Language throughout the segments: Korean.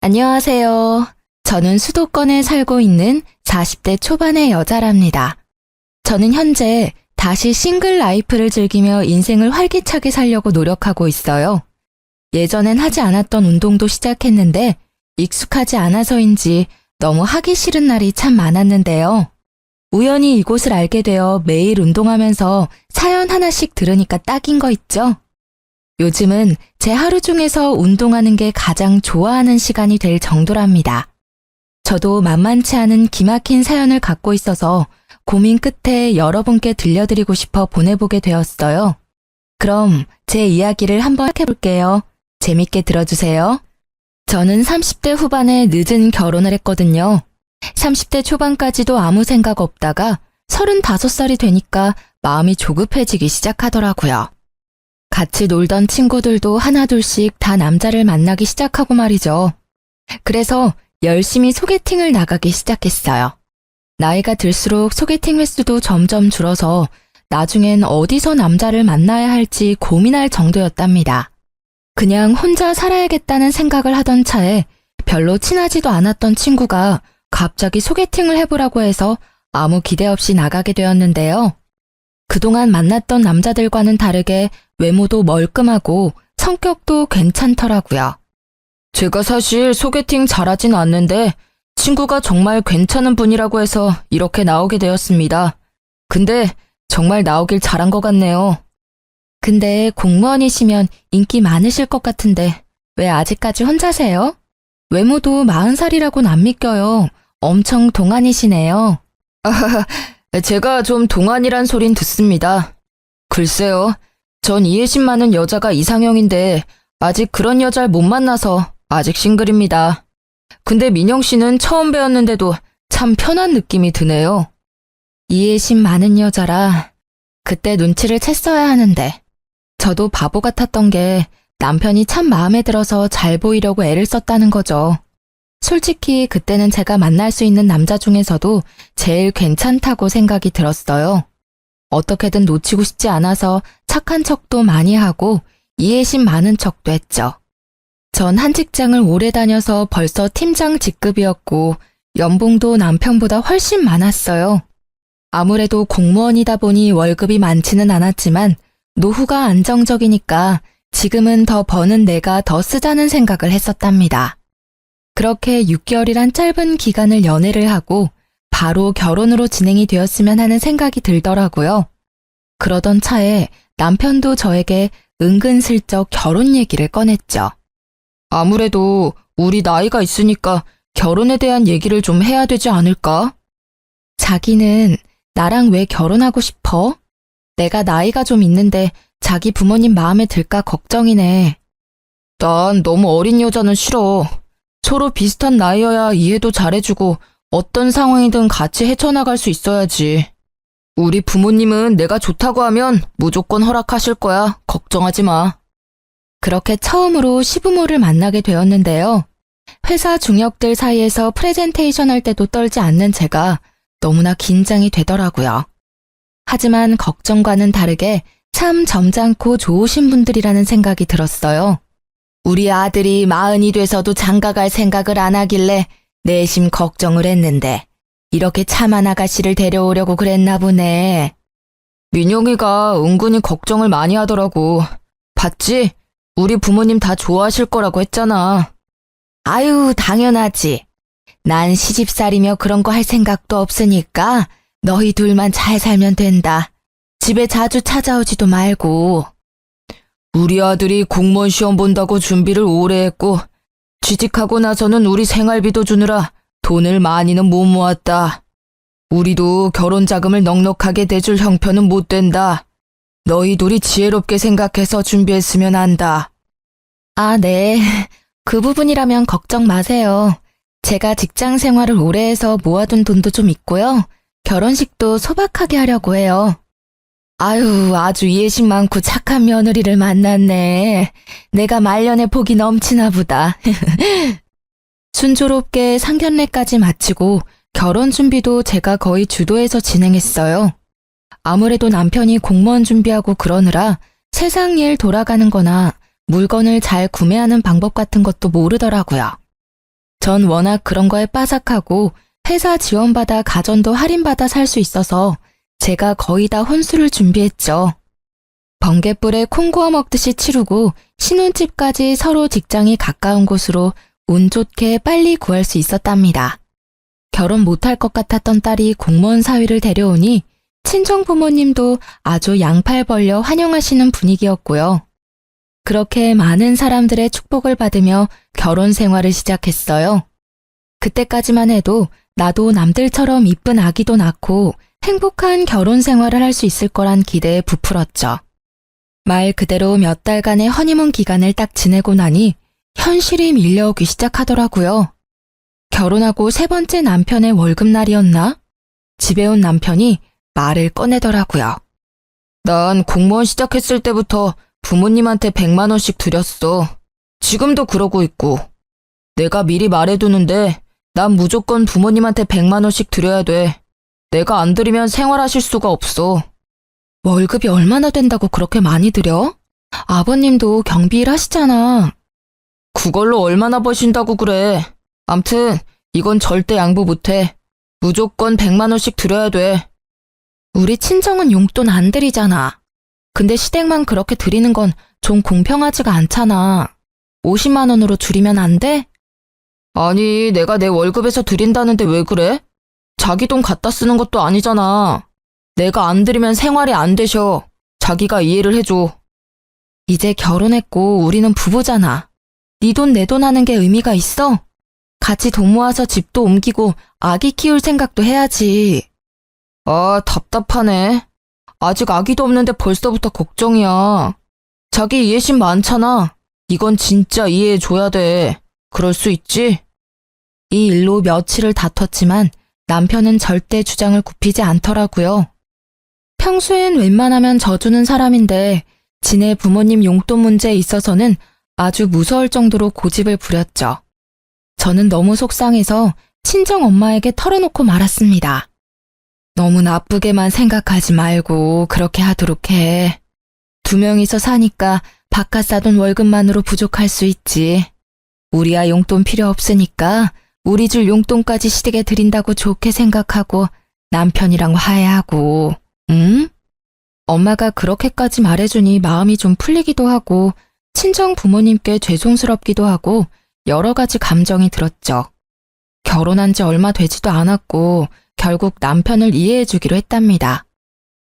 안녕하세요. 저는 수도권에 살고 있는 40대 초반의 여자랍니다. 저는 현재 다시 싱글 라이프를 즐기며 인생을 활기차게 살려고 노력하고 있어요. 예전엔 하지 않았던 운동도 시작했는데 익숙하지 않아서인지 너무 하기 싫은 날이 참 많았는데요. 우연히 이곳을 알게 되어 매일 운동하면서 사연 하나씩 들으니까 딱인 거 있죠? 요즘은 제 하루 중에서 운동하는 게 가장 좋아하는 시간이 될 정도랍니다. 저도 만만치 않은 기막힌 사연을 갖고 있어서 고민 끝에 여러분께 들려드리고 싶어 보내보게 되었어요. 그럼 제 이야기를 한번 해볼게요. 재밌게 들어주세요. 저는 30대 후반에 늦은 결혼을 했거든요. 30대 초반까지도 아무 생각 없다가 35살이 되니까 마음이 조급해지기 시작하더라고요. 같이 놀던 친구들도 하나둘씩 다 남자를 만나기 시작하고 말이죠. 그래서 열심히 소개팅을 나가기 시작했어요. 나이가 들수록 소개팅 횟수도 점점 줄어서 나중엔 어디서 남자를 만나야 할지 고민할 정도였답니다. 그냥 혼자 살아야겠다는 생각을 하던 차에 별로 친하지도 않았던 친구가 갑자기 소개팅을 해보라고 해서 아무 기대 없이 나가게 되었는데요. 그동안 만났던 남자들과는 다르게 외모도 멀끔하고 성격도 괜찮더라고요. 제가 사실 소개팅 잘하진 않는데 친구가 정말 괜찮은 분이라고 해서 이렇게 나오게 되었습니다. 근데 정말 나오길 잘한 것 같네요. 근데 공무원이시면 인기 많으실 것 같은데 왜 아직까지 혼자세요? 외모도 40살이라고는 안 믿겨요. 엄청 동안이시네요. 제가 좀 동안이란 소린 듣습니다. 글쎄요. 전 이해심 많은 여자가 이상형인데 아직 그런 여자를 못 만나서 아직 싱글입니다. 근데 민영 씨는 처음 뵈었는데도 참 편한 느낌이 드네요. 이해심 많은 여자라 그때 눈치를 챘어야 하는데 저도 바보 같았던 게 남편이 참 마음에 들어서 잘 보이려고 애를 썼다는 거죠. 솔직히 그때는 제가 만날 수 있는 남자 중에서도 제일 괜찮다고 생각이 들었어요. 어떻게든 놓치고 싶지 않아서 착한 척도 많이 하고 이해심 많은 척도 했죠. 전 한 직장을 오래 다녀서 벌써 팀장 직급이었고 연봉도 남편보다 훨씬 많았어요. 아무래도 공무원이다 보니 월급이 많지는 않았지만 노후가 안정적이니까 지금은 더 버는 내가 더 쓰자는 생각을 했었답니다. 그렇게 6개월이란 짧은 기간을 연애를 하고 바로 결혼으로 진행이 되었으면 하는 생각이 들더라고요. 그러던 차에 남편도 저에게 은근슬쩍 결혼 얘기를 꺼냈죠. 아무래도 우리 나이가 있으니까 결혼에 대한 얘기를 좀 해야 되지 않을까? 자기는 나랑 왜 결혼하고 싶어? 내가 나이가 좀 있는데 자기 부모님 마음에 들까 걱정이네. 난 너무 어린 여자는 싫어. 서로 비슷한 나이여야 이해도 잘해주고 어떤 상황이든 같이 헤쳐나갈 수 있어야지. 우리 부모님은 내가 좋다고 하면 무조건 허락하실 거야. 걱정하지 마. 그렇게 처음으로 시부모를 만나게 되었는데요. 회사 중역들 사이에서 프레젠테이션 할 때도 떨지 않는 제가 너무나 긴장이 되더라고요. 하지만 걱정과는 다르게 참 점잖고 좋으신 분들이라는 생각이 들었어요. 우리 아들이 40이 돼서도 장가갈 생각을 안 하길래 내심 걱정을 했는데 이렇게 참한 아가씨를 데려오려고 그랬나 보네. 민영이가 은근히 걱정을 많이 하더라고. 봤지? 우리 부모님 다 좋아하실 거라고 했잖아. 아유, 당연하지. 난 시집살이며 그런 거 할 생각도 없으니까 너희 둘만 잘 살면 된다. 집에 자주 찾아오지도 말고. 우리 아들이 공무원 시험 본다고 준비를 오래 했고 취직하고 나서는 우리 생활비도 주느라 돈을 많이는 못 모았다. 우리도 결혼 자금을 넉넉하게 대줄 형편은 못 된다. 너희 둘이 지혜롭게 생각해서 준비했으면 한다. 아, 네. 그 부분이라면 걱정 마세요. 제가 직장 생활을 오래 해서 모아둔 돈도 좀 있고요. 결혼식도 소박하게 하려고 해요. 아유, 아주 이해심 많고 착한 며느리를 만났네. 내가 말년에 복이 넘치나 보다. 순조롭게 상견례까지 마치고 결혼 준비도 제가 거의 주도해서 진행했어요. 아무래도 남편이 공무원 준비하고 그러느라 세상 일 돌아가는 거나 물건을 잘 구매하는 방법 같은 것도 모르더라고요. 전 워낙 그런 거에 빠삭하고 회사 지원받아 가전도 할인받아 살 수 있어서 제가 거의 다 혼수를 준비했죠. 번갯불에 콩 구워 먹듯이 치르고 신혼집까지 서로 직장이 가까운 곳으로 운 좋게 빨리 구할 수 있었답니다. 결혼 못할 것 같았던 딸이 공무원 사위를 데려오니 친정 부모님도 아주 양팔 벌려 환영하시는 분위기였고요. 그렇게 많은 사람들의 축복을 받으며 결혼 생활을 시작했어요. 그때까지만 해도 나도 남들처럼 이쁜 아기도 낳고 행복한 결혼 생활을 할 수 있을 거란 기대에 부풀었죠. 말 그대로 몇 달간의 허니문 기간을 딱 지내고 나니 현실이 밀려오기 시작하더라고요. 결혼하고 세 번째 남편의 월급날이었나? 집에 온 남편이 말을 꺼내더라고요. 난 공무원 시작했을 때부터 부모님한테 100만 원씩 드렸어. 지금도 그러고 있고. 내가 미리 말해두는데 난 무조건 부모님한테 100만 원씩 드려야 돼. 내가 안 드리면 생활하실 수가 없어. 월급이 얼마나 된다고 그렇게 많이 드려? 아버님도 경비 일 하시잖아. 그걸로 얼마나 버신다고 그래. 암튼 이건 절대 양보 못해. 무조건 100만 원씩 드려야 돼. 우리 친정은 용돈 안 드리잖아. 근데 시댁만 그렇게 드리는 건 좀 공평하지가 않잖아. 50만 원으로 줄이면 안 돼? 아니, 내가 내 월급에서 드린다는데 왜 그래? 자기 돈 갖다 쓰는 것도 아니잖아. 내가 안 드리면 생활이 안 되셔. 자기가 이해를 해줘. 이제 결혼했고 우리는 부부잖아. 네 돈 내 돈 하는 게 의미가 있어? 같이 돈 모아서 집도 옮기고 아기 키울 생각도 해야지. 아, 답답하네. 아직 아기도 없는데 벌써부터 걱정이야. 자기 이해심 많잖아. 이건 진짜 이해해줘야 돼. 그럴 수 있지? 이 일로 며칠을 다퉜지만 남편은 절대 주장을 굽히지 않더라고요. 평소엔 웬만하면 져주는 사람인데 지네 부모님 용돈 문제에 있어서는 아주 무서울 정도로 고집을 부렸죠. 저는 너무 속상해서 친정 엄마에게 털어놓고 말았습니다. 너무 나쁘게만 생각하지 말고 그렇게 하도록 해. 2명이서 사니까 바깥 사돈 월급만으로 부족할 수 있지. 우리야 용돈 필요 없으니까 우리 줄 용돈까지 시댁에 드린다고 좋게 생각하고 남편이랑 화해하고, 응? 엄마가 그렇게까지 말해주니 마음이 좀 풀리기도 하고 친정 부모님께 죄송스럽기도 하고 여러 가지 감정이 들었죠. 결혼한 지 얼마 되지도 않았고 결국 남편을 이해해주기로 했답니다.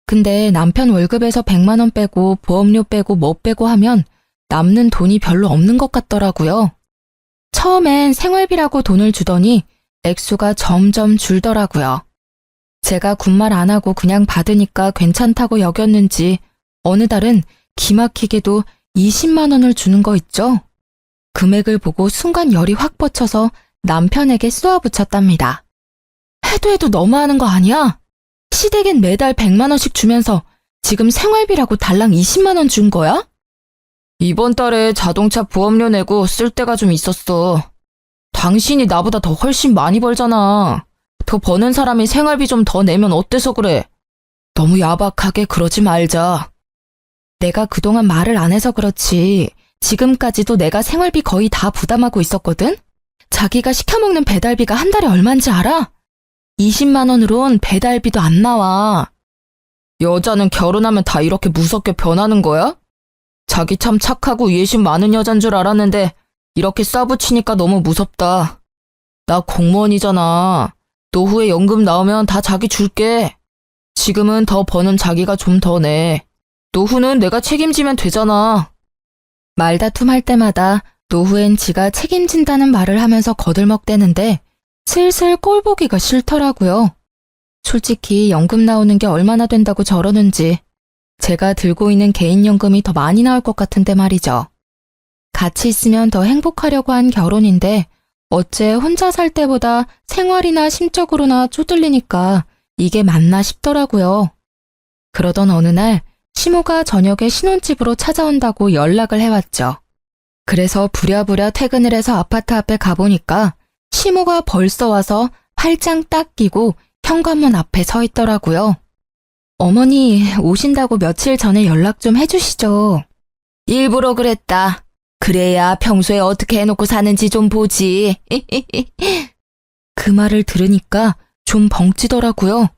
근데 남편 월급에서 100만 원 빼고 보험료 빼고 뭐 빼고 하면 남는 돈이 별로 없는 것 같더라고요. 처음엔 생활비라고 돈을 주더니 액수가 점점 줄더라고요. 제가 군말 안 하고 그냥 받으니까 괜찮다고 여겼는지 어느 달은 기막히게도 20만 원을 주는 거 있죠? 금액을 보고 순간 열이 확 뻗쳐서 남편에게 쏘아붙였답니다. 해도 너무하는 거 아니야? 시댁엔 매달 100만 원씩 주면서 지금 생활비라고 달랑 20만 원 준 거야? 이번 달에 자동차 보험료 내고 쓸 데가 좀 있었어. 당신이 나보다 더 훨씬 많이 벌잖아. 더 버는 사람이 생활비 좀 더 내면 어때서 그래? 너무 야박하게 그러지 말자. 내가 그동안 말을 안 해서 그렇지 지금까지도 내가 생활비 거의 다 부담하고 있었거든? 자기가 시켜먹는 배달비가 한 달에 얼만지 알아? 20만 원으론 배달비도 안 나와. 여자는 결혼하면 다 이렇게 무섭게 변하는 거야? 자기 참 착하고 이해심 많은 여잔 줄 알았는데 이렇게 싸붙이니까 너무 무섭다. 나 공무원이잖아. 노후에 연금 나오면 다 자기 줄게. 지금은 더 버는 자기가 좀 더 내. 노후는 내가 책임지면 되잖아. 말다툼 할 때마다 노후엔 지가 책임진다는 말을 하면서 거들먹대는데 슬슬 꼴 보기가 싫더라고요. 솔직히 연금 나오는 게 얼마나 된다고 저러는지 제가 들고 있는 개인연금이 더 많이 나올 것 같은데 말이죠. 같이 있으면 더 행복하려고 한 결혼인데 어째 혼자 살 때보다 생활이나 심적으로나 쪼들리니까 이게 맞나 싶더라고요. 그러던 어느 날 시모가 저녁에 신혼집으로 찾아온다고 연락을 해왔죠. 그래서 부랴부랴 퇴근을 해서 아파트 앞에 가보니까 시모가 벌써 와서 팔짱 딱 끼고 현관문 앞에 서 있더라고요. 어머니 오신다고 며칠 전에 연락 좀 해주시죠. 일부러 그랬다. 그래야 평소에 어떻게 해놓고 사는지 좀 보지. 그 말을 들으니까 좀 벙찌더라고요.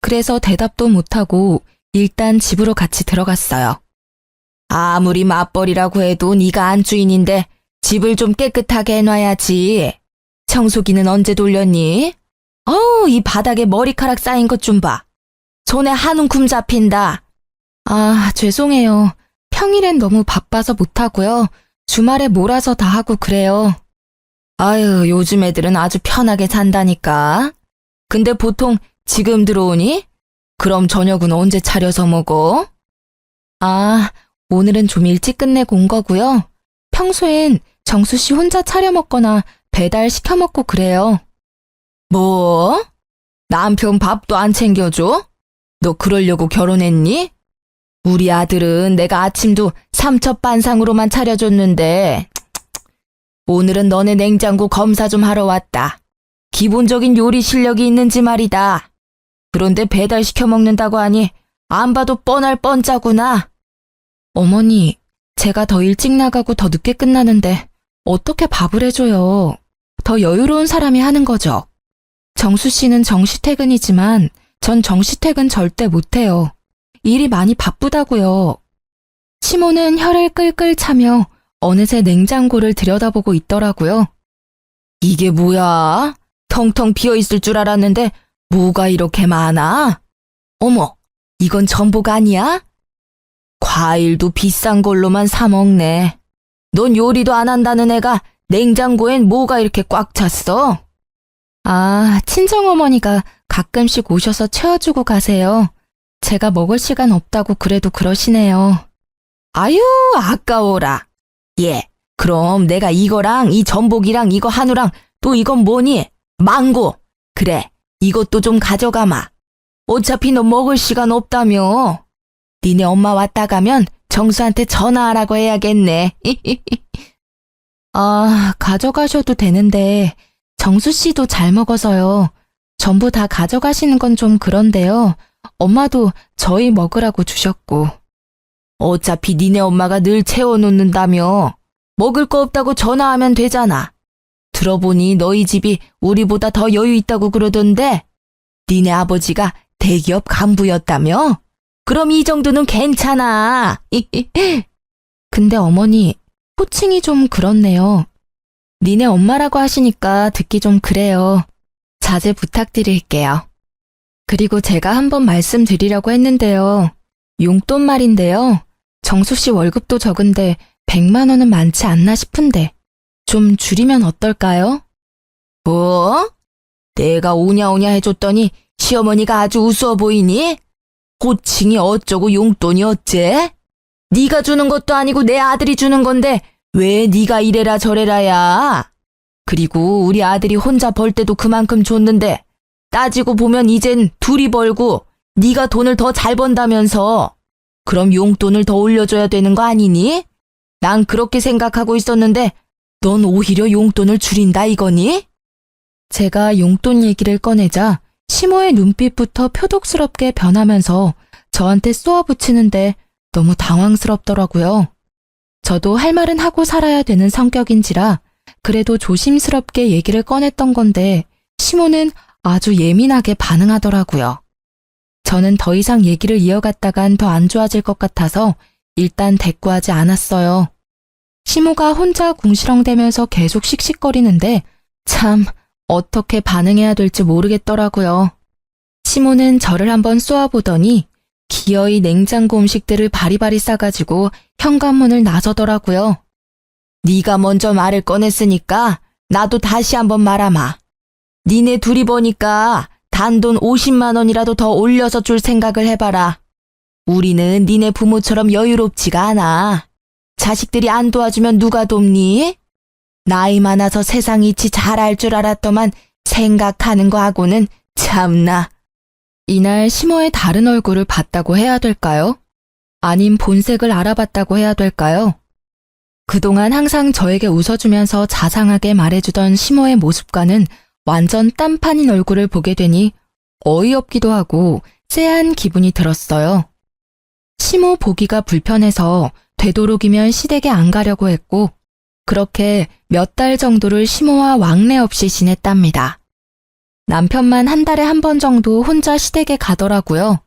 그래서 대답도 못하고 일단 집으로 같이 들어갔어요. 아무리 맞벌이라고 해도 네가 안주인인데 집을 좀 깨끗하게 해놔야지. 청소기는 언제 돌렸니? 이 바닥에 머리카락 쌓인 것 좀 봐. 손에 한 움큼 잡힌다. 아, 죄송해요. 평일엔 너무 바빠서 못하고요. 주말에 몰아서 다 하고 그래요. 아유, 요즘 애들은 아주 편하게 산다니까. 근데 보통 지금 들어오니? 그럼 저녁은 언제 차려서 먹어? 아, 오늘은 좀 일찍 끝내고 온 거고요. 평소엔 정수 씨 혼자 차려 먹거나 배달 시켜 먹고 그래요. 뭐? 남편 밥도 안 챙겨줘? 너 그러려고 결혼했니? 우리 아들은 내가 아침도 삼첩반상으로만 차려줬는데 오늘은 너네 냉장고 검사 좀 하러 왔다. 기본적인 요리 실력이 있는지 말이다. 그런데 배달 시켜 먹는다고 하니 안 봐도 뻔할 뻔짜구나. 어머니, 제가 더 일찍 나가고 더 늦게 끝나는데 어떻게 밥을 해줘요? 더 여유로운 사람이 하는 거죠. 정수 씨는 정시퇴근이지만 전 정시퇴근 절대 못해요. 일이 많이 바쁘다고요. 시모는 혀를 끌끌 차며 어느새 냉장고를 들여다보고 있더라고요. 이게 뭐야? 텅텅 비어있을 줄 알았는데 뭐가 이렇게 많아? 어머, 이건 전복 아니야? 과일도 비싼 걸로만 사 먹네. 넌 요리도 안 한다는 애가 냉장고엔 뭐가 이렇게 꽉 찼어? 아, 친정어머니가 가끔씩 오셔서 채워주고 가세요. 제가 먹을 시간 없다고 그래도 그러시네요. 아유, 아까워라. 예, 그럼 내가 이거랑 이 전복이랑 이거 한우랑 또 이건 뭐니? 망고. 그래, 이것도 좀 가져가마. 어차피 너 먹을 시간 없다며. 니네 엄마 왔다 가면 정수한테 전화하라고 해야겠네. 아, 가져가셔도 되는데 정수 씨도 잘 먹어서요. 전부 다 가져가시는 건 좀 그런데요. 엄마도 저희 먹으라고 주셨고. 어차피 니네 엄마가 늘 채워놓는다며. 먹을 거 없다고 전화하면 되잖아. 들어보니 너희 집이 우리보다 더 여유 있다고 그러던데 니네 아버지가 대기업 간부였다며? 그럼 이 정도는 괜찮아. 근데 어머니, 호칭이 좀 그렇네요. 니네 엄마라고 하시니까 듣기 좀 그래요. 자제 부탁드릴게요. 그리고 제가 한번 말씀드리려고 했는데요. 용돈 말인데요. 정수 씨 월급도 적은데 100만 원은 많지 않나 싶은데 좀 줄이면 어떨까요? 뭐? 내가 오냐오냐 해줬더니 시어머니가 아주 우스워 보이니? 호칭이 어쩌고 용돈이 어째? 네가 주는 것도 아니고 내 아들이 주는 건데 왜 네가 이래라 저래라야? 그리고 우리 아들이 혼자 벌 때도 그만큼 줬는데 따지고 보면 이젠 둘이 벌고 네가 돈을 더 잘 번다면서 그럼 용돈을 더 올려줘야 되는 거 아니니? 난 그렇게 생각하고 있었는데 넌 오히려 용돈을 줄인다 이거니? 제가 용돈 얘기를 꺼내자 시모의 눈빛부터 표독스럽게 변하면서 저한테 쏘아붙이는데 너무 당황스럽더라고요. 저도 할 말은 하고 살아야 되는 성격인지라 그래도 조심스럽게 얘기를 꺼냈던 건데 시모는 아주 예민하게 반응하더라고요. 저는 더 이상 얘기를 이어갔다간 더 안 좋아질 것 같아서 일단 대꾸하지 않았어요. 시모가 혼자 궁시렁대면서 계속 씩씩거리는데 참 어떻게 반응해야 될지 모르겠더라고요. 시모는 저를 한번 쏘아보더니 기어이 냉장고 음식들을 바리바리 싸가지고 현관문을 나서더라고요. 네가 먼저 말을 꺼냈으니까 나도 다시 한번 말하마. 니네 둘이 보니까 단돈 50만 원이라도 더 올려서 줄 생각을 해봐라. 우리는 니네 부모처럼 여유롭지가 않아. 자식들이 안 도와주면 누가 돕니? 나이 많아서 세상 이치 잘 알 줄 알았더만 생각하는 거 하고는 참나. 이날 시모의 다른 얼굴을 봤다고 해야 될까요? 아님 본색을 알아봤다고 해야 될까요? 그동안 항상 저에게 웃어주면서 자상하게 말해주던 시모의 모습과는 완전 딴판인 얼굴을 보게 되니 어이없기도 하고 쎄한 기분이 들었어요. 시모 보기가 불편해서 되도록이면 시댁에 안 가려고 했고 그렇게 몇 달 정도를 시모와 왕래 없이 지냈답니다. 남편만 한 달에 한 번 정도 혼자 시댁에 가더라고요.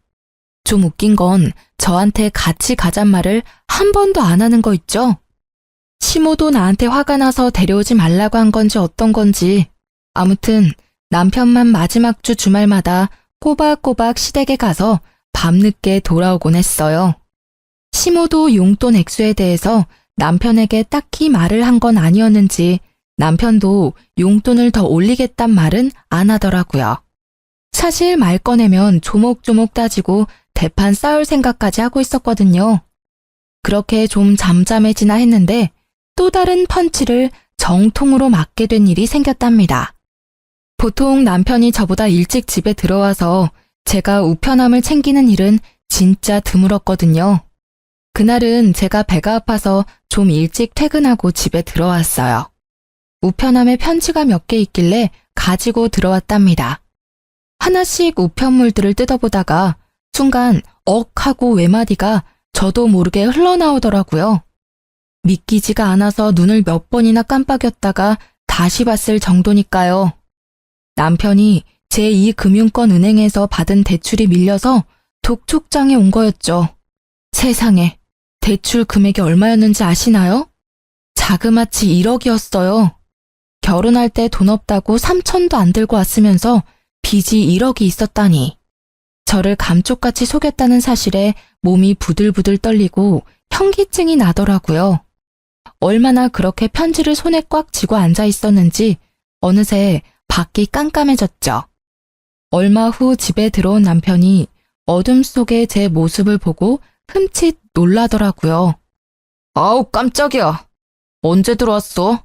좀 웃긴 건 저한테 같이 가잔 말을 한 번도 안 하는 거 있죠? 시모도 나한테 화가 나서 데려오지 말라고 한 건지 어떤 건지 아무튼 남편만 마지막 주 주말마다 꼬박꼬박 시댁에 가서 밤늦게 돌아오곤 했어요. 시모도 용돈 액수에 대해서 남편에게 딱히 말을 한 건 아니었는지 남편도 용돈을 더 올리겠단 말은 안 하더라고요. 사실 말 꺼내면 조목조목 따지고 대판 쌓을 생각까지 하고 있었거든요. 그렇게 좀 잠잠해지나 했는데 또 다른 펀치를 정통으로 맞게 된 일이 생겼답니다. 보통 남편이 저보다 일찍 집에 들어와서 제가 우편함을 챙기는 일은 진짜 드물었거든요. 그날은 제가 배가 아파서 좀 일찍 퇴근하고 집에 들어왔어요. 우편함에 편지가 몇 개 있길래 가지고 들어왔답니다. 하나씩 우편물들을 뜯어보다가 순간 억 하고 외마디가 저도 모르게 흘러나오더라고요. 믿기지가 않아서 눈을 몇 번이나 깜빡였다가 다시 봤을 정도니까요. 남편이 제2금융권 은행에서 받은 대출이 밀려서 독촉장에 온 거였죠. 세상에, 대출 금액이 얼마였는지 아시나요? 자그마치 1억이었어요. 결혼할 때 돈 없다고 3천도 안 들고 왔으면서 빚이 1억이 있었다니. 저를 감쪽같이 속였다는 사실에 몸이 부들부들 떨리고 현기증이 나더라고요. 얼마나 그렇게 편지를 손에 꽉 쥐고 앉아 있었는지 어느새 밖이 깜깜해졌죠. 얼마 후 집에 들어온 남편이 어둠 속의 제 모습을 보고 흠칫 놀라더라고요. 아우 깜짝이야. 언제 들어왔어?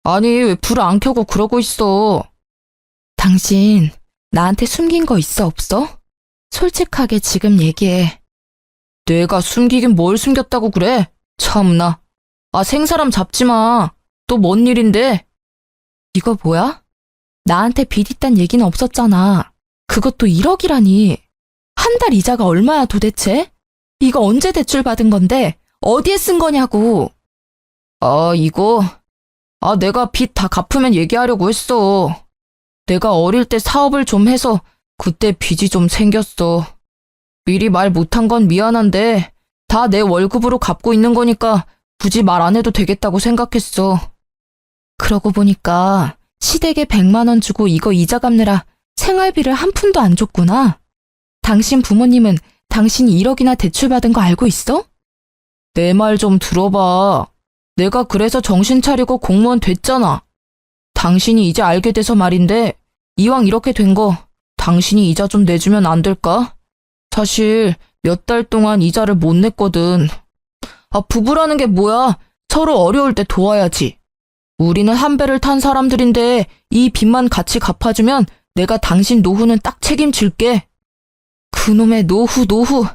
아니 왜 불을 안 켜고 그러고 있어? 당신 나한테 숨긴 거 있어 없어? 솔직하게 지금 얘기해. 내가 숨기긴 뭘 숨겼다고 그래? 참나. 아 생사람 잡지 마. 또 뭔 일인데? 이거 뭐야? 나한테 빚 있단 얘기는 없었잖아. 그것도 1억이라니. 한 달 이자가 얼마야 도대체? 이거 언제 대출 받은 건데 어디에 쓴 거냐고. 이거 내가 빚 다 갚으면 얘기하려고 했어. 내가 어릴 때 사업을 좀 해서 그때 빚이 좀 생겼어. 미리 말 못한 건 미안한데 다 내 월급으로 갚고 있는 거니까 굳이 말 안 해도 되겠다고 생각했어. 그러고 보니까 시댁에 100만 원 주고 이거 이자 갚느라 생활비를 한 푼도 안 줬구나. 당신 부모님은 당신이 1억이나 대출받은 거 알고 있어? 내 말 좀 들어봐. 내가 그래서 정신 차리고 공무원 됐잖아. 당신이 이제 알게 돼서 말인데 이왕 이렇게 된 거 당신이 이자 좀 내주면 안 될까? 사실 몇 달 동안 이자를 못 냈거든. 부부라는 게 뭐야? 서로 어려울 때 도와야지. 우리는 한 배를 탄 사람들인데 이 빚만 같이 갚아주면 내가 당신 노후는 딱 책임질게. 그놈의 노후.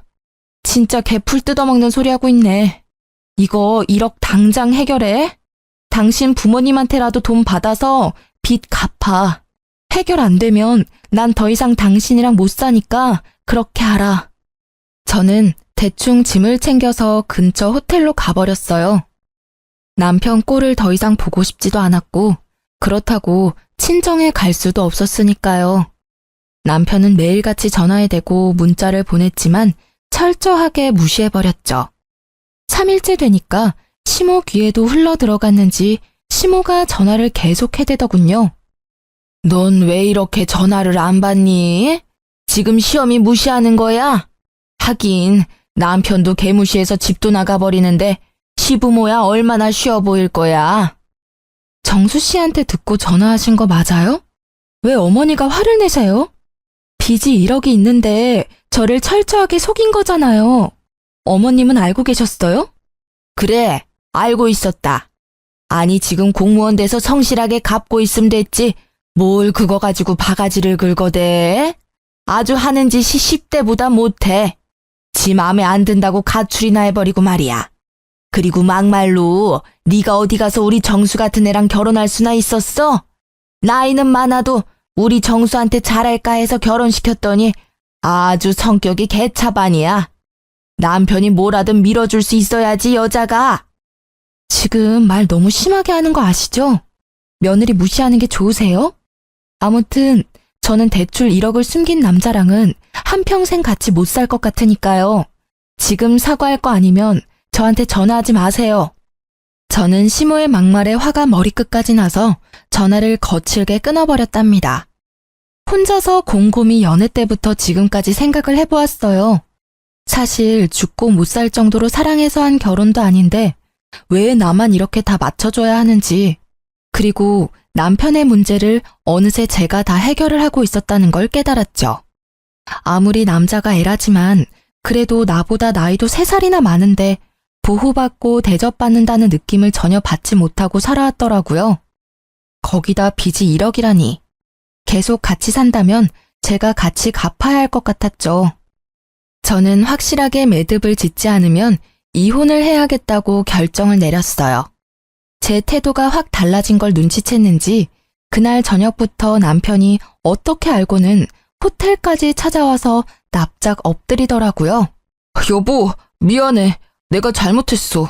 진짜 개풀 뜯어먹는 소리 하고 있네. 이거 1억 당장 해결해. 당신 부모님한테라도 돈 받아서 빚 갚아. 해결 안 되면 난 더 이상 당신이랑 못 사니까 그렇게 하라. 저는 대충 짐을 챙겨서 근처 호텔로 가버렸어요. 남편 꼴을 더 이상 보고 싶지도 않았고 그렇다고 친정에 갈 수도 없었으니까요. 남편은 매일같이 전화에 대고 문자를 보냈지만 철저하게 무시해버렸죠. 3일째 되니까 시모 귀에도 흘러들어갔는지 시모가 전화를 계속 해대더군요. 넌 왜 이렇게 전화를 안 받니? 지금 시험이 무시하는 거야? 하긴 남편도 개무시해서 집도 나가버리는데 시부모야 얼마나 쉬워 보일 거야. 정수 씨한테 듣고 전화하신 거 맞아요? 왜 어머니가 화를 내세요? 빚이 1억이 있는데 저를 철저하게 속인 거잖아요. 어머님은 알고 계셨어요? 그래, 알고 있었다. 아니 지금 공무원 돼서 성실하게 갚고 있으면 됐지. 뭘 그거 가지고 바가지를 긁어대? 아주 하는 짓이 10대보다 못해. 지 맘에 안 든다고 가출이나 해버리고 말이야. 그리고 막말로 네가 어디 가서 우리 정수 같은 애랑 결혼할 수나 있었어? 나이는 많아도 우리 정수한테 잘할까 해서 결혼시켰더니 아주 성격이 개차반이야. 남편이 뭐라든 밀어줄 수 있어야지, 여자가. 지금 말 너무 심하게 하는 거 아시죠? 며느리 무시하는 게 좋으세요? 아무튼 저는 대출 1억을 숨긴 남자랑은 한평생 같이 못 살 것 같으니까요. 지금 사과할 거 아니면 저한테 전화하지 마세요. 저는 시모의 막말에 화가 머리끝까지 나서 전화를 거칠게 끊어버렸답니다. 혼자서 곰곰이 연애 때부터 지금까지 생각을 해보았어요. 사실 죽고 못 살 정도로 사랑해서 한 결혼도 아닌데 왜 나만 이렇게 다 맞춰줘야 하는지, 그리고 남편의 문제를 어느새 제가 다 해결을 하고 있었다는 걸 깨달았죠. 아무리 남자가 애라지만 그래도 나보다 나이도 3살이나 많은데 보호받고 대접받는다는 느낌을 전혀 받지 못하고 살아왔더라고요. 거기다 빚이 1억이라니. 계속 같이 산다면 제가 같이 갚아야 할 것 같았죠. 저는 확실하게 매듭을 짓지 않으면 이혼을 해야겠다고 결정을 내렸어요. 제 태도가 확 달라진 걸 눈치챘는지 그날 저녁부터 남편이 어떻게 알고는 호텔까지 찾아와서 납작 엎드리더라고요. 여보, 미안해. 내가 잘못했어.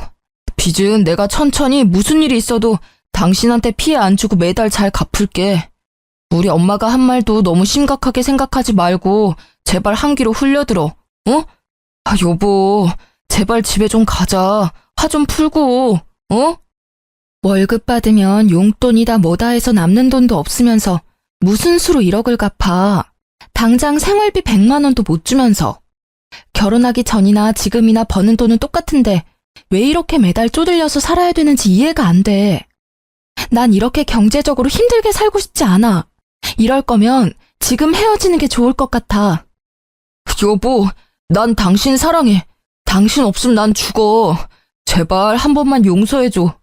빚은 내가 천천히 무슨 일이 있어도 당신한테 피해 안 주고 매달 잘 갚을게. 우리 엄마가 한 말도 너무 심각하게 생각하지 말고 제발 한 귀로 흘려들어. 어? 여보, 제발 집에 좀 가자. 화 좀 풀고, 어? 월급 받으면 용돈이다 뭐다 해서 남는 돈도 없으면서 무슨 수로 1억을 갚아. 당장 생활비 100만 원도 못 주면서. 결혼하기 전이나 지금이나 버는 돈은 똑같은데 왜 이렇게 매달 쪼들려서 살아야 되는지 이해가 안 돼. 난 이렇게 경제적으로 힘들게 살고 싶지 않아. 이럴 거면 지금 헤어지는 게 좋을 것 같아. 여보, 난 당신 사랑해. 당신 없으면 난 죽어. 제발 한 번만 용서해줘.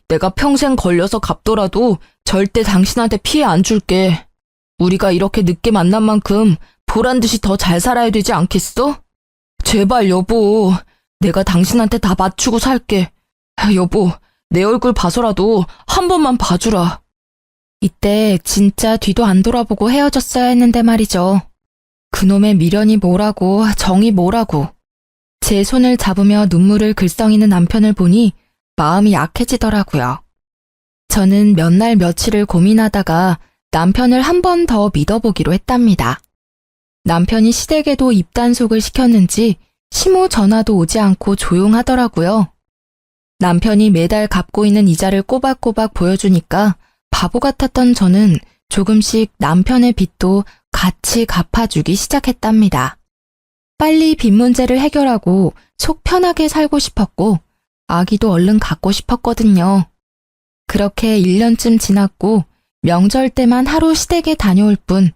내가 평생 걸려서 갚더라도 절대 당신한테 피해 안 줄게. 우리가 이렇게 늦게 만난 만큼 보란 듯이 더 잘 살아야 되지 않겠어? 제발 여보, 내가 당신한테 다 맞추고 살게. 여보, 내 얼굴 봐서라도 한 번만 봐주라. 이때 진짜 뒤도 안 돌아보고 헤어졌어야 했는데 말이죠. 그놈의 미련이 뭐라고 정이 뭐라고. 제 손을 잡으며 눈물을 글썽이는 남편을 보니 마음이 약해지더라고요. 저는 몇 날 며칠을 고민하다가 남편을 한 번 더 믿어보기로 했답니다. 남편이 시댁에도 입단속을 시켰는지 시모 전화도 오지 않고 조용하더라고요. 남편이 매달 갚고 있는 이자를 꼬박꼬박 보여주니까 바보 같았던 저는 조금씩 남편의 빚도 같이 갚아주기 시작했답니다. 빨리 빚 문제를 해결하고 속 편하게 살고 싶었고 아기도 얼른 갖고 싶었거든요. 그렇게 1년쯤 지났고 명절 때만 하루 시댁에 다녀올 뿐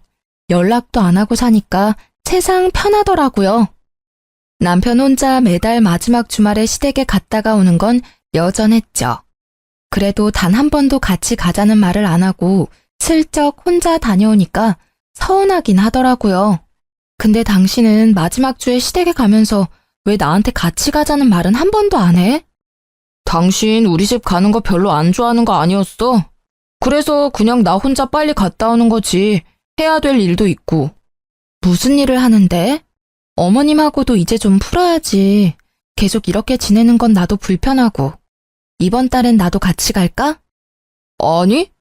연락도 안 하고 사니까 세상 편하더라고요. 남편 혼자 매달 마지막 주말에 시댁에 갔다가 오는 건 여전했죠. 그래도 단 한 번도 같이 가자는 말을 안 하고 슬쩍 혼자 다녀오니까 서운하긴 하더라고요. 근데 당신은 마지막 주에 시댁에 가면서 왜 나한테 같이 가자는 말은 한 번도 안 해? 당신 우리 집 가는 거 별로 안 좋아하는 거 아니었어? 그래서 그냥 나 혼자 빨리 갔다 오는 거지. 해야 될 일도 있고. 무슨 일을 하는데? 어머님하고도 이제 좀 풀어야지. 계속 이렇게 지내는 건 나도 불편하고. 이번 달엔 나도 같이 갈까? 아니,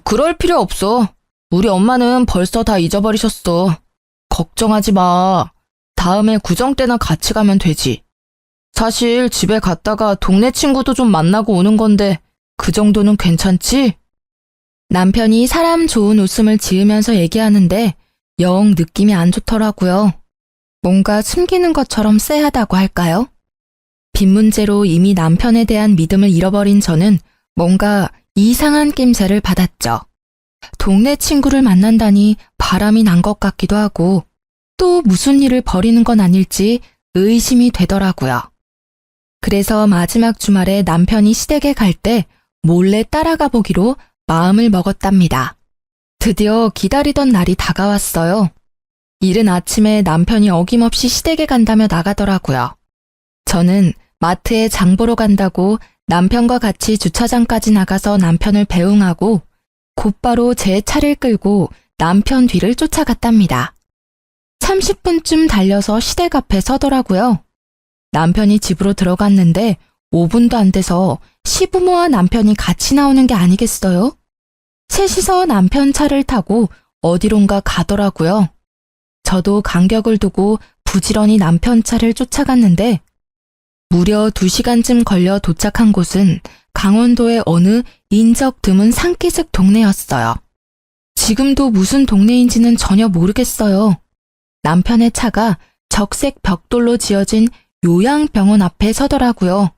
그럴 필요 없어. 우리 엄마는 벌써 다 잊어버리셨어. 걱정하지 마. 다음에 구정 때나 같이 가면 되지. 사실 집에 갔다가 동네 친구도 좀 만나고 오는 건데 그 정도는 괜찮지? 남편이 사람 좋은 웃음을 지으면서 얘기하는데 영 느낌이 안 좋더라고요. 뭔가 숨기는 것처럼 쎄하다고 할까요? 빚 문제로 이미 남편에 대한 믿음을 잃어버린 저는 뭔가 이상한 낌새를 받았죠. 동네 친구를 만난다니 바람이 난 것 같기도 하고 또 무슨 일을 벌이는 건 아닐지 의심이 되더라고요. 그래서 마지막 주말에 남편이 시댁에 갈 때 몰래 따라가 보기로 마음을 먹었답니다. 드디어 기다리던 날이 다가왔어요. 이른 아침에 남편이 어김없이 시댁에 간다며 나가더라고요. 저는 마트에 장 보러 간다고 남편과 같이 주차장까지 나가서 남편을 배웅하고 곧바로 제 차를 끌고 남편 뒤를 쫓아갔답니다. 30분쯤 달려서 시댁 앞에 서더라고요. 남편이 집으로 들어갔는데 5분도 안 돼서 시부모와 남편이 같이 나오는 게 아니겠어요? 셋이서 남편 차를 타고 어디론가 가더라고요. 저도 간격을 두고 부지런히 남편 차를 쫓아갔는데 무려 2시간쯤 걸려 도착한 곳은 강원도의 어느 인적 드문 산기슭 동네였어요. 지금도 무슨 동네인지는 전혀 모르겠어요. 남편의 차가 적색 벽돌로 지어진 요양병원 앞에 서더라고요.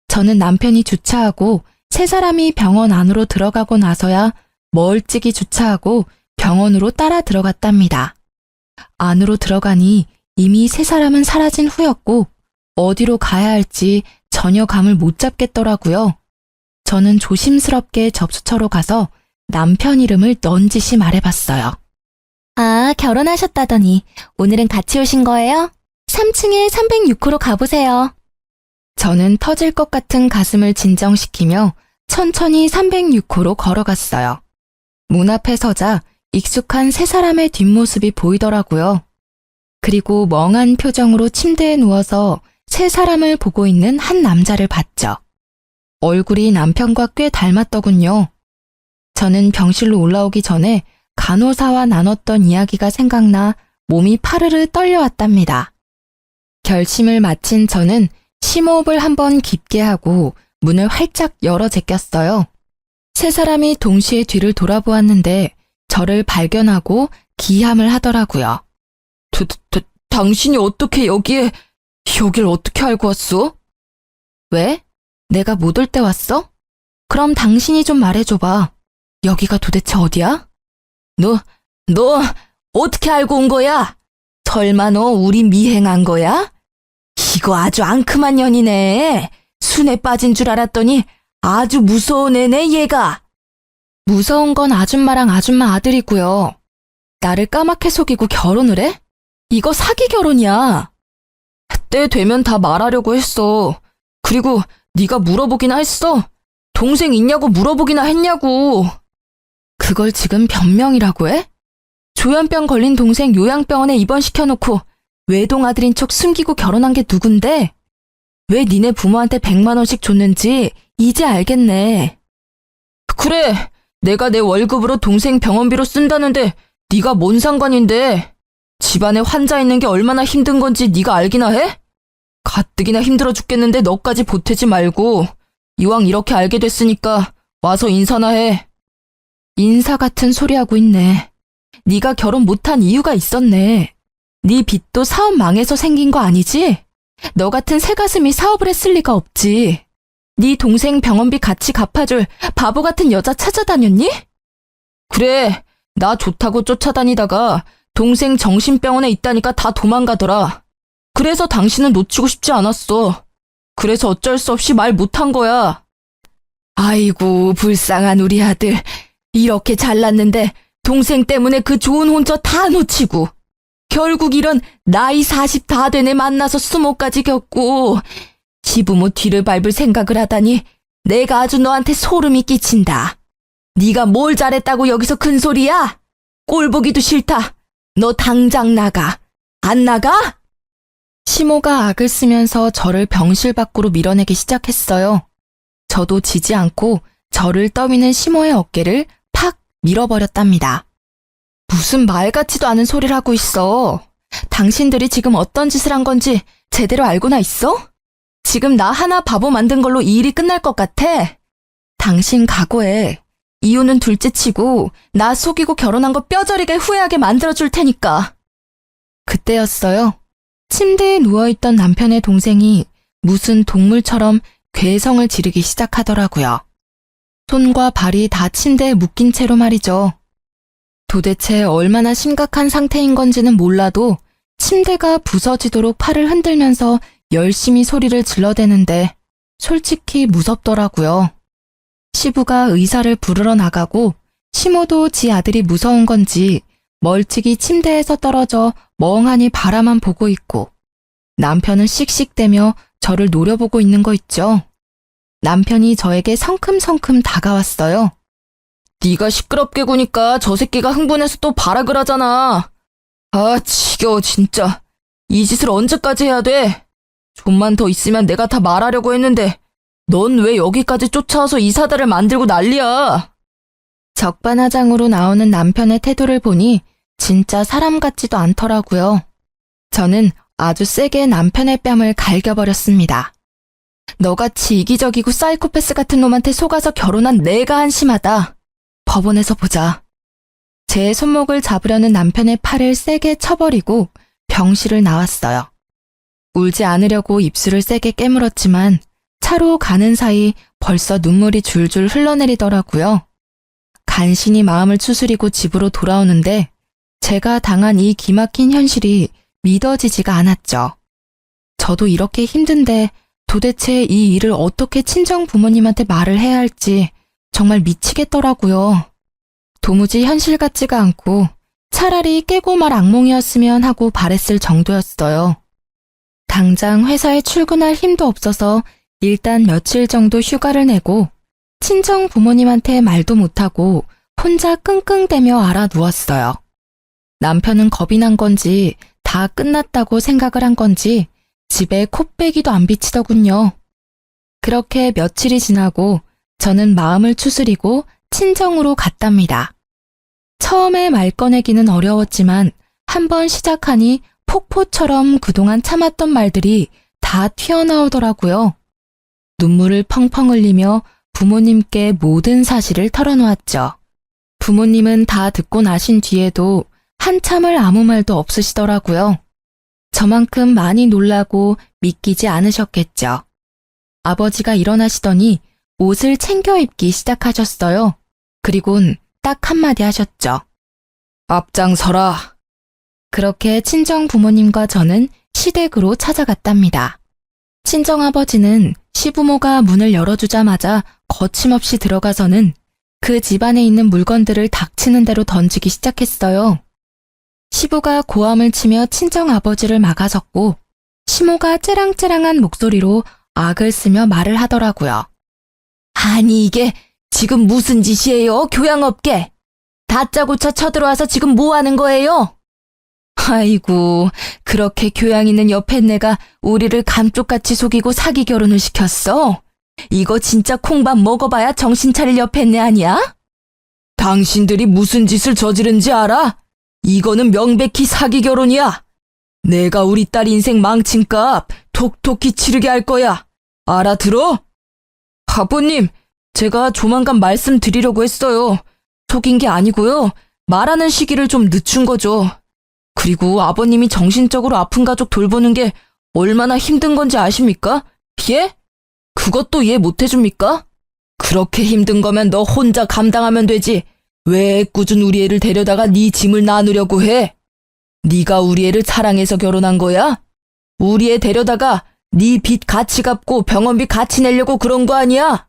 저는 남편이 주차하고 세 사람이 병원 안으로 들어가고 나서야 멀찍이 주차하고 병원으로 따라 들어갔답니다. 안으로 들어가니 이미 세 사람은 사라진 후였고 어디로 가야 할지 전혀 감을 못 잡겠더라고요. 저는 조심스럽게 접수처로 가서 남편 이름을 넌지시 말해봤어요. 아, 결혼하셨다더니 오늘은 같이 오신 거예요? 3층에 306호로 가보세요. 저는 터질 것 같은 가슴을 진정시키며 천천히 306호로 걸어갔어요. 문 앞에 서자 익숙한 세 사람의 뒷모습이 보이더라고요. 그리고 멍한 표정으로 침대에 누워서 세 사람을 보고 있는 한 남자를 봤죠. 얼굴이 남편과 꽤 닮았더군요. 저는 병실로 올라오기 전에 간호사와 나눴던 이야기가 생각나 몸이 파르르 떨려왔답니다. 결심을 마친 저는 심호흡을 한번 깊게 하고 문을 활짝 열어 제꼈어요. 세 사람이 동시에 뒤를 돌아보았는데 저를 발견하고 기함을 하더라고요. 당신이 어떻게 여길 어떻게 알고 왔어? 왜? 내가 못 올 때 왔어? 그럼 당신이 좀 말해줘봐. 여기가 도대체 어디야? 너 어떻게 알고 온 거야? 설마 너 우리 미행한 거야? 이거 아주 앙큼한 년이네. 순에 빠진 줄 알았더니 아주 무서운 애네 얘가. 무서운 건 아줌마랑 아줌마 아들이고요. 나를 까맣게 속이고 결혼을 해? 이거 사기 결혼이야. 때 되면 다 말하려고 했어. 그리고 네가 물어보기나 했어. 동생 있냐고 물어보기나 했냐고. 그걸 지금 변명이라고 해? 조현병 걸린 동생 요양병원에 입원시켜놓고 외동 아들인 척 숨기고 결혼한 게 누군데? 왜 니네 부모한테 100만 원씩 줬는지 이제 알겠네. 그래, 내가 내 월급으로 동생 병원비로 쓴다는데 네가 뭔 상관인데? 집안에 환자 있는 게 얼마나 힘든 건지 네가 알기나 해? 가뜩이나 힘들어 죽겠는데 너까지 보태지 말고 이왕 이렇게 알게 됐으니까 와서 인사나 해. 인사 같은 소리 하고 있네. 네가 결혼 못한 이유가 있었네. 네 빚도 사업 망해서 생긴 거 아니지? 너 같은 새가슴이 사업을 했을 리가 없지. 네 동생 병원비 같이 갚아줄 바보 같은 여자 찾아다녔니? 그래, 나 좋다고 쫓아다니다가 동생 정신병원에 있다니까 다 도망가더라. 그래서 당신은 놓치고 싶지 않았어. 그래서 어쩔 수 없이 말 못한 거야. 아이고, 불쌍한 우리 아들. 이렇게 잘났는데 동생 때문에 그 좋은 혼처 다 놓치고 결국 이런 나이 40 다 된 애 만나서 수모까지 겪고 시부모 뒤를 밟을 생각을 하다니 내가 아주 너한테 소름이 끼친다. 네가 뭘 잘했다고 여기서 큰 소리야? 꼴 보기도 싫다. 너 당장 나가. 안 나가? 시모가 악을 쓰면서 저를 병실 밖으로 밀어내기 시작했어요. 저도 지지 않고 저를 떠미는 시모의 어깨를 팍 밀어버렸답니다. 무슨 말 같지도 않은 소리를 하고 있어. 당신들이 지금 어떤 짓을 한 건지 제대로 알고나 있어? 지금 나 하나 바보 만든 걸로 이 일이 끝날 것 같아? 당신 각오해. 이유는 둘째치고 나 속이고 결혼한 거 뼈저리게 후회하게 만들어줄 테니까. 그때였어요. 침대에 누워있던 남편의 동생이 무슨 동물처럼 괴성을 지르기 시작하더라고요. 손과 발이 다 침대에 묶인 채로 말이죠. 도대체 얼마나 심각한 상태인 건지는 몰라도 침대가 부서지도록 팔을 흔들면서 열심히 소리를 질러대는데 솔직히 무섭더라고요. 시부가 의사를 부르러 나가고 시모도 지 아들이 무서운 건지 멀찍이 침대에서 떨어져 멍하니 바라만 보고 있고 남편은 씩씩대며 저를 노려보고 있는 거 있죠. 남편이 저에게 성큼성큼 다가왔어요. 네가 시끄럽게 구니까 저 새끼가 흥분해서 또 발악을 하잖아. 아, 지겨워 진짜. 이 짓을 언제까지 해야 돼? 좀만 더 있으면 내가 다 말하려고 했는데 넌 왜 여기까지 쫓아와서 이 사달을 만들고 난리야? 적반하장으로 나오는 남편의 태도를 보니 진짜 사람 같지도 않더라고요. 저는 아주 세게 남편의 뺨을 갈겨버렸습니다. 너같이 이기적이고 사이코패스 같은 놈한테 속아서 결혼한 내가 한심하다. 법원에서 보자. 제 손목을 잡으려는 남편의 팔을 세게 쳐버리고 병실을 나왔어요. 울지 않으려고 입술을 세게 깨물었지만 차로 가는 사이 벌써 눈물이 줄줄 흘러내리더라고요. 간신히 마음을 추스리고 집으로 돌아오는데 제가 당한 이 기막힌 현실이 믿어지지가 않았죠. 저도 이렇게 힘든데 도대체 이 일을 어떻게 친정 부모님한테 말을 해야 할지 정말 미치겠더라고요. 도무지 현실 같지가 않고 차라리 깨고 말 악몽이었으면 하고 바랬을 정도였어요. 당장 회사에 출근할 힘도 없어서 일단 며칠 정도 휴가를 내고 친정 부모님한테 말도 못하고 혼자 끙끙대며 알아 누웠어요. 남편은 겁이 난 건지 다 끝났다고 생각을 한 건지 집에 콧배기도 안 비치더군요. 그렇게 며칠이 지나고 저는 마음을 추스리고 친정으로 갔답니다. 처음에 말 꺼내기는 어려웠지만 한번 시작하니 폭포처럼 그동안 참았던 말들이 다 튀어나오더라고요. 눈물을 펑펑 흘리며 부모님께 모든 사실을 털어놓았죠. 부모님은 다 듣고 나신 뒤에도 한참을 아무 말도 없으시더라고요. 저만큼 많이 놀라고 믿기지 않으셨겠죠. 아버지가 일어나시더니 옷을 챙겨 입기 시작하셨어요. 그리곤 딱 한마디 하셨죠. 앞장서라. 그렇게 친정 부모님과 저는 시댁으로 찾아갔답니다. 친정아버지는 시부모가 문을 열어주자마자 거침없이 들어가서는 그 집안에 있는 물건들을 닥치는 대로 던지기 시작했어요. 시부가 고함을 치며 친정아버지를 막아섰고 시모가 째랑째랑한 목소리로 악을 쓰며 말을 하더라고요. 아니 이게 지금 무슨 짓이에요, 교양 없게. 다짜고짜 쳐들어와서 지금 뭐 하는 거예요? 아이고, 그렇게 교양 있는 옆에 내가 우리를 감쪽같이 속이고 사기 결혼을 시켰어? 이거 진짜 콩밥 먹어봐야 정신 차릴 옆에 내 아니야? 당신들이 무슨 짓을 저지른지 알아? 이거는 명백히 사기 결혼이야. 내가 우리 딸 인생 망친 값 톡톡히 치르게 할 거야. 알아들어? 아버님, 제가 조만간 말씀드리려고 했어요. 속인 게 아니고요. 말하는 시기를 좀 늦춘 거죠. 그리고 아버님이 정신적으로 아픈 가족 돌보는 게 얼마나 힘든 건지 아십니까? 예? 그것도 이해 못 해줍니까? 그렇게 힘든 거면 너 혼자 감당하면 되지. 왜 애꿎은 우리 애를 데려다가 네 짐을 나누려고 해? 네가 우리 애를 사랑해서 결혼한 거야? 우리 애 데려다가 네 빚 같이 갚고 병원비 같이 내려고 그런 거 아니야?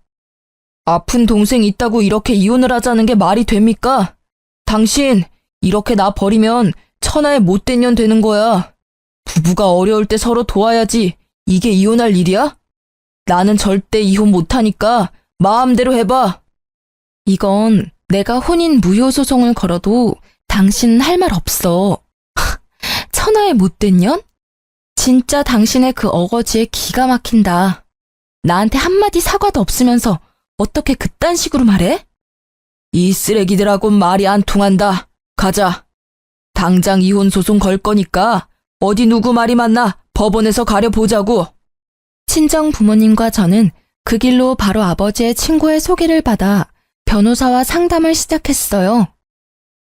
아픈 동생 있다고 이렇게 이혼을 하자는 게 말이 됩니까? 당신 이렇게 나 버리면 천하의 못된 년 되는 거야. 부부가 어려울 때 서로 도와야지 이게 이혼할 일이야? 나는 절대 이혼 못하니까 마음대로 해봐. 이건 내가 혼인 무효 소송을 걸어도 당신 할 말 없어. 천하의 못된 년? 진짜 당신의 그 어거지에 기가 막힌다. 나한테 한마디 사과도 없으면서 어떻게 그딴 식으로 말해? 이 쓰레기들하고 말이 안 통한다. 가자. 당장 이혼 소송 걸 거니까 어디 누구 말이 맞나 법원에서 가려보자고. 친정 부모님과 저는 그 길로 바로 아버지의 친구의 소개를 받아 변호사와 상담을 시작했어요.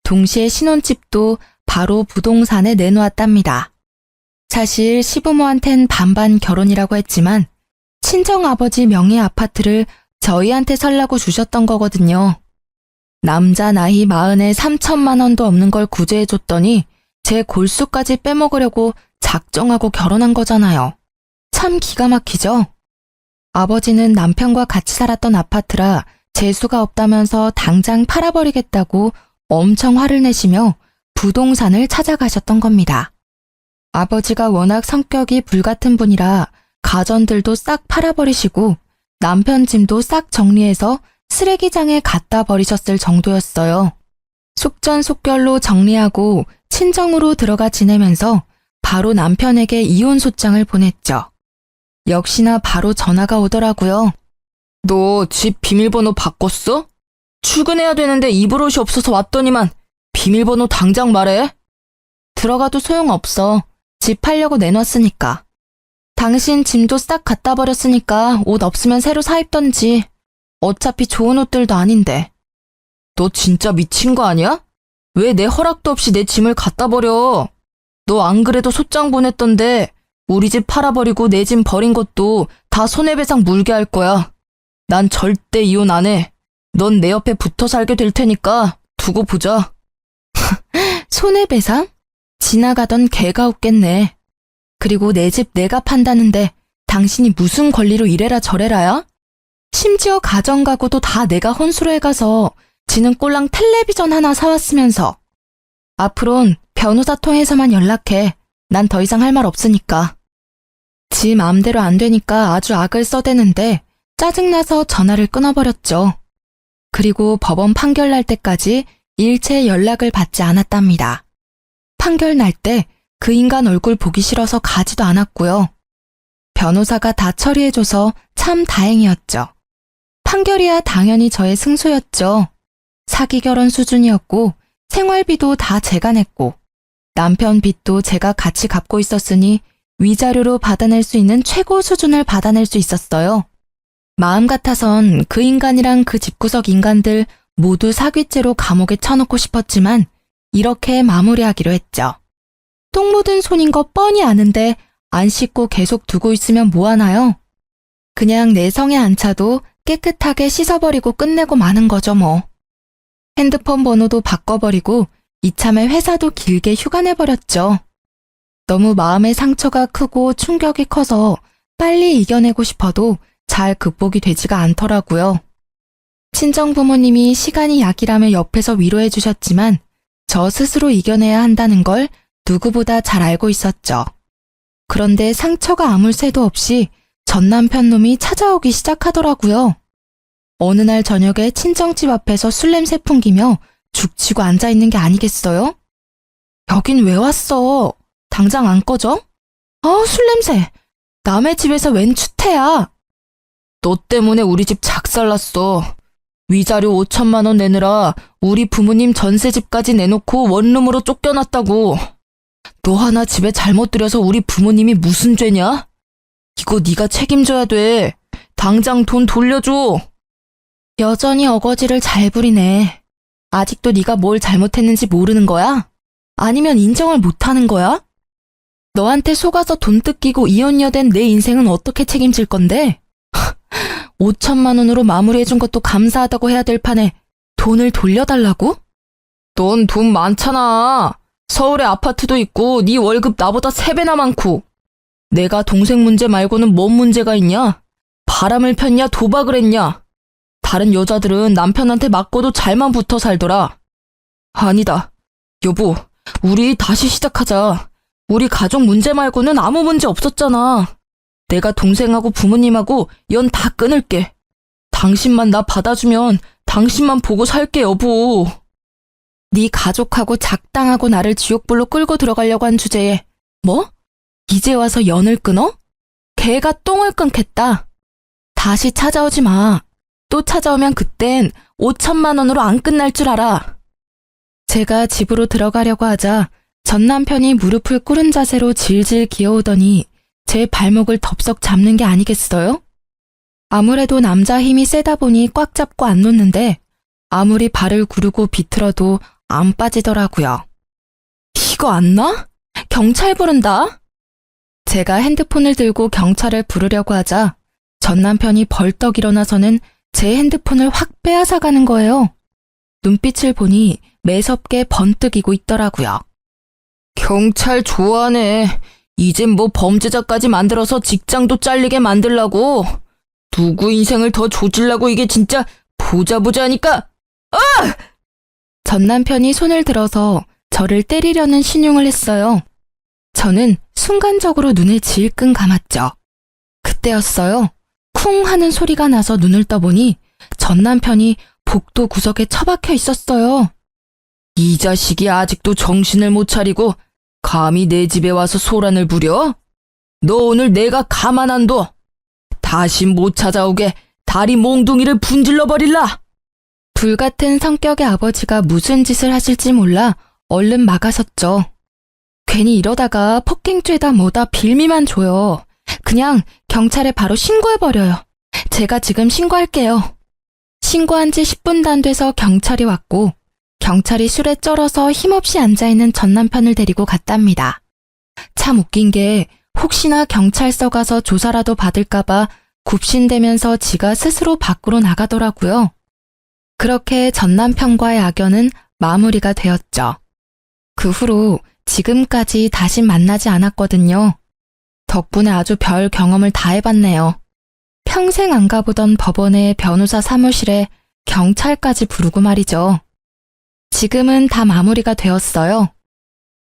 동시에 신혼집도 바로 부동산에 내놓았답니다. 사실 시부모한텐 반반 결혼이라고 했지만 친정아버지 명의 아파트를 저희한테 살라고 주셨던 거거든요. 남자 나이 40에 3천만 원도 없는 걸 구제해줬더니 제 골수까지 빼먹으려고 작정하고 결혼한 거잖아요. 참 기가 막히죠? 아버지는 남편과 같이 살았던 아파트라 재수가 없다면서 당장 팔아버리겠다고 엄청 화를 내시며 부동산을 찾아가셨던 겁니다. 아버지가 워낙 성격이 불같은 분이라 가전들도 싹 팔아버리시고 남편 짐도 싹 정리해서 쓰레기장에 갖다 버리셨을 정도였어요. 속전속결로 정리하고 친정으로 들어가 지내면서 바로 남편에게 이혼 소장을 보냈죠. 역시나 바로 전화가 오더라고요. 너 집 비밀번호 바꿨어? 출근해야 되는데 입을 옷이 없어서 왔더니만 비밀번호 당장 말해. 들어가도 소용없어. 집 팔려고 내놨으니까. 당신 짐도 싹 갖다 버렸으니까 옷 없으면 새로 사 입던지. 어차피 좋은 옷들도 아닌데. 너 진짜 미친 거 아니야? 왜 내 허락도 없이 내 짐을 갖다 버려? 너 안 그래도 소장 보냈던데 우리 집 팔아버리고 내 짐 버린 것도 다 손해배상 물게 할 거야. 난 절대 이혼 안 해. 넌 내 옆에 붙어 살게 될 테니까 두고 보자. 손해배상? 지나가던 개가 웃겠네. 그리고 내 집 내가 판다는데 당신이 무슨 권리로 이래라 저래라야? 심지어 가정가구도 다 내가 혼수로 해가서 지는 꼴랑 텔레비전 하나 사왔으면서. 앞으론 변호사 통해서만 연락해. 난 더 이상 할 말 없으니까. 지 마음대로 안 되니까 아주 악을 써대는데 짜증나서 전화를 끊어버렸죠. 그리고 법원 판결 날 때까지 일체 연락을 받지 않았답니다. 판결 날 때 그 인간 얼굴 보기 싫어서 가지도 않았고요. 변호사가 다 처리해줘서 참 다행이었죠. 판결이야 당연히 저의 승소였죠. 사기 결혼 수준이었고 생활비도 다 제가 냈고 남편 빚도 제가 같이 갚고 있었으니 위자료로 받아낼 수 있는 최고 수준을 받아낼 수 있었어요. 마음 같아선 그 인간이랑 그 집구석 인간들 모두 사기죄로 감옥에 쳐넣고 싶었지만 이렇게 마무리하기로 했죠. 똥 묻은 손인 거 뻔히 아는데 안 씻고 계속 두고 있으면 뭐하나요? 그냥 내 성에 안 차도 깨끗하게 씻어버리고 끝내고 마는 거죠 뭐. 핸드폰 번호도 바꿔버리고 이참에 회사도 길게 휴가 내버렸죠. 너무 마음의 상처가 크고 충격이 커서 빨리 이겨내고 싶어도 잘 극복이 되지가 않더라고요. 친정 부모님이 시간이 약이라며 옆에서 위로해 주셨지만 저 스스로 이겨내야 한다는 걸 누구보다 잘 알고 있었죠. 그런데 상처가 아물 새도 없이 전 남편 놈이 찾아오기 시작하더라고요. 어느 날 저녁에 친정집 앞에서 술 냄새 풍기며 죽치고 앉아있는 게 아니겠어요? 여긴 왜 왔어? 당장 안 꺼져? 술 냄새. 남의 집에서 웬 추태야. 너 때문에 우리 집 작살났어. 위자료 5천만 원 내느라 우리 부모님 전세집까지 내놓고 원룸으로 쫓겨났다고. 너 하나 집에 잘못 들여서 우리 부모님이 무슨 죄냐? 이거 네가 책임져야 돼. 당장 돈 돌려줘. 여전히 어거지를 잘 부리네. 아직도 네가 뭘 잘못했는지 모르는 거야? 아니면 인정을 못하는 거야? 너한테 속아서 돈 뜯기고 이혼녀된 내 인생은 어떻게 책임질 건데? 5천만 원으로 마무리해준 것도 감사하다고 해야 될 판에 돈을 돌려달라고? 넌 돈 많잖아. 서울에 아파트도 있고 네 월급 나보다 3배나 많고. 내가 동생 문제 말고는 뭔 문제가 있냐? 바람을 폈냐 도박을 했냐? 다른 여자들은 남편한테 맞고도 잘만 붙어 살더라. 아니다. 여보, 우리 다시 시작하자. 우리 가족 문제 말고는 아무 문제 없었잖아. 내가 동생하고 부모님하고 연 다 끊을게. 당신만 나 받아주면 당신만 보고 살게, 여보. 네 가족하고 작당하고 나를 지옥불로 끌고 들어가려고 한 주제에 뭐? 이제 와서 연을 끊어? 개가 똥을 끊겠다. 다시 찾아오지 마. 또 찾아오면 그땐 5천만 원으로 안 끝날 줄 알아. 제가 집으로 들어가려고 하자 전 남편이 무릎을 꿇은 자세로 질질 기어오더니 제 발목을 덥석 잡는 게 아니겠어요? 아무래도 남자 힘이 세다 보니 꽉 잡고 안 놓는데 아무리 발을 구르고 비틀어도 안 빠지더라고요. 이거 안 나? 경찰 부른다? 제가 핸드폰을 들고 경찰을 부르려고 하자 전 남편이 벌떡 일어나서는 제 핸드폰을 확 빼앗아가는 거예요. 눈빛을 보니 매섭게 번뜩이고 있더라고요. 경찰 좋아하네. 이젠 뭐 범죄자까지 만들어서 직장도 잘리게 만들라고. 누구 인생을 더 조질라고 이게 진짜 보자 하니까. 전 남편이 손을 들어서 저를 때리려는 신용을 했어요. 저는 순간적으로 눈을 질끈 감았죠. 그때였어요. 쿵 하는 소리가 나서 눈을 떠보니 전 남편이 복도 구석에 처박혀 있었어요. 이 자식이 아직도 정신을 못 차리고 감히 내 집에 와서 소란을 부려? 너 오늘 내가 가만 안 둬. 다시 못 찾아오게 다리 몽둥이를 분질러 버릴라. 불같은 성격의 아버지가 무슨 짓을 하실지 몰라 얼른 막아섰죠. 괜히 이러다가 폭행죄다 뭐다 빌미만 줘요. 그냥 경찰에 바로 신고해버려요. 제가 지금 신고할게요. 신고한 지 10분도 안 돼서 경찰이 왔고 경찰이 술에 쩔어서 힘없이 앉아있는 전 남편을 데리고 갔답니다. 참 웃긴 게 혹시나 경찰서 가서 조사라도 받을까봐 굽신대면서 지가 스스로 밖으로 나가더라고요. 그렇게 전 남편과의 악연은 마무리가 되었죠. 그 후로 지금까지 다시 만나지 않았거든요. 덕분에 아주 별 경험을 다 해봤네요. 평생 안 가보던 법원의 변호사 사무실에 경찰까지 부르고 말이죠. 지금은 다 마무리가 되었어요.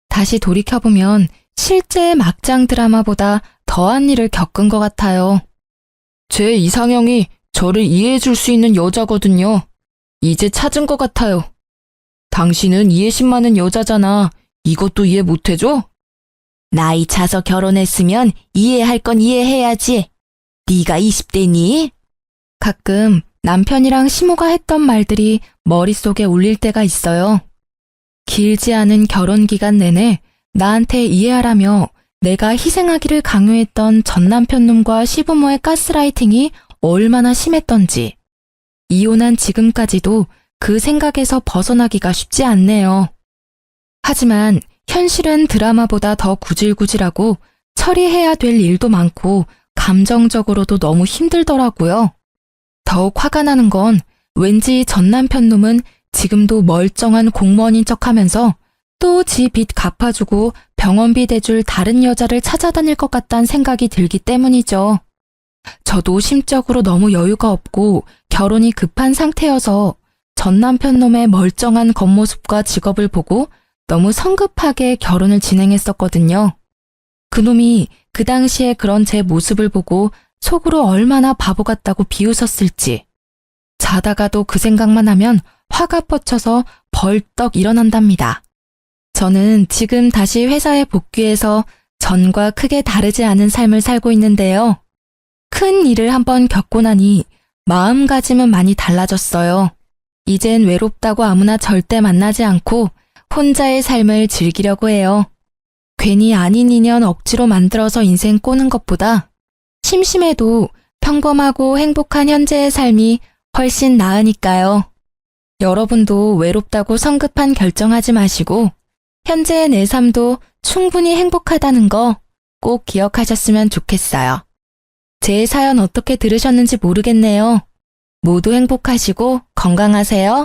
다시 돌이켜보면 실제 막장 드라마보다 더한 일을 겪은 것 같아요. 제 이상형이 저를 이해해줄 수 있는 여자거든요. 이제 찾은 것 같아요. 당신은 이해심 많은 여자잖아. 이것도 이해 못해줘? 나이 차서 결혼했으면 이해할 건 이해해야지. 네가 20대니? 가끔 남편이랑 시모가 했던 말들이 머릿속에 울릴 때가 있어요. 길지 않은 결혼 기간 내내 나한테 이해하라며 내가 희생하기를 강요했던 전 남편 놈과 시부모의 가스라이팅이 얼마나 심했던지. 이혼한 지금까지도 그 생각에서 벗어나기가 쉽지 않네요. 하지만 현실은 드라마보다 더 구질구질하고 처리해야 될 일도 많고 감정적으로도 너무 힘들더라고요. 더욱 화가 나는 건 왠지 전 남편 놈은 지금도 멀쩡한 공무원인 척하면서 또 지 빚 갚아주고 병원비 대줄 다른 여자를 찾아다닐 것 같다는 생각이 들기 때문이죠. 저도 심적으로 너무 여유가 없고 결혼이 급한 상태여서 전 남편 놈의 멀쩡한 겉모습과 직업을 보고 너무 성급하게 결혼을 진행했었거든요. 그놈이 그 당시에 그런 제 모습을 보고 속으로 얼마나 바보 같다고 비웃었을지. 자다가도 그 생각만 하면 화가 뻗쳐서 벌떡 일어난답니다. 저는 지금 다시 회사에 복귀해서 전과 크게 다르지 않은 삶을 살고 있는데요. 큰 일을 한번 겪고 나니 마음가짐은 많이 달라졌어요. 이젠 외롭다고 아무나 절대 만나지 않고 혼자의 삶을 즐기려고 해요. 괜히 아닌 인연 억지로 만들어서 인생 꼬는 것보다 심심해도 평범하고 행복한 현재의 삶이 훨씬 나으니까요. 여러분도 외롭다고 성급한 결정하지 마시고 현재의 내 삶도 충분히 행복하다는 거 꼭 기억하셨으면 좋겠어요. 제 사연 어떻게 들으셨는지 모르겠네요. 모두 행복하시고 건강하세요.